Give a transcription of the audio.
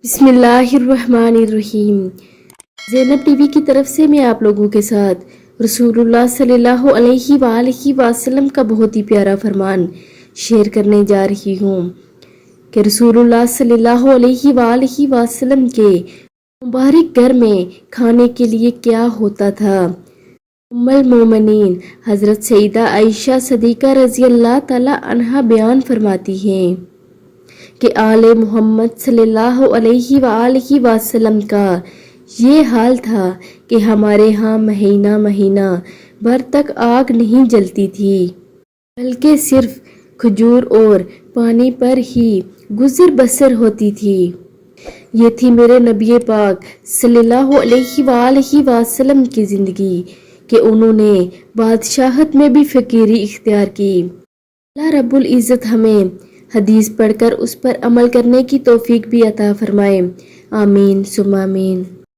بسم اللہ الرحمن الرحیم۔ زینب ٹی وی کی طرف سے میں آپ لوگوں کے ساتھ رسول اللہ صلی اللہ علیہ وآلہ وسلم کا بہت ہی پیارا فرمان شیئر کرنے جا رہی ہوں کہ رسول اللہ صلی اللہ علیہ وآلہ وسلم کے مبارک گھر میں کھانے کے لیے کیا ہوتا تھا۔ ام المومنین حضرت سیدہ عائشہ صدیقہ رضی اللہ تعالی عنہا بیان فرماتی ہیں کہ آل محمد صلی اللہ علیہ وآلہ وسلم کا یہ حال تھا کہ ہمارے ہاں مہینہ مہینہ بھر تک آگ نہیں جلتی تھی، بلکہ صرف کھجور اور پانی پر ہی گزر بسر ہوتی تھی۔ یہ تھی میرے نبی پاک صلی اللہ علیہ وآلہ وسلم کی زندگی کہ انہوں نے بادشاہت میں بھی فقیری اختیار کی۔ اللہ رب العزت ہمیں حدیث پڑھ کر اس پر عمل کرنے کی توفیق بھی عطا فرمائے، آمین ثم آمین۔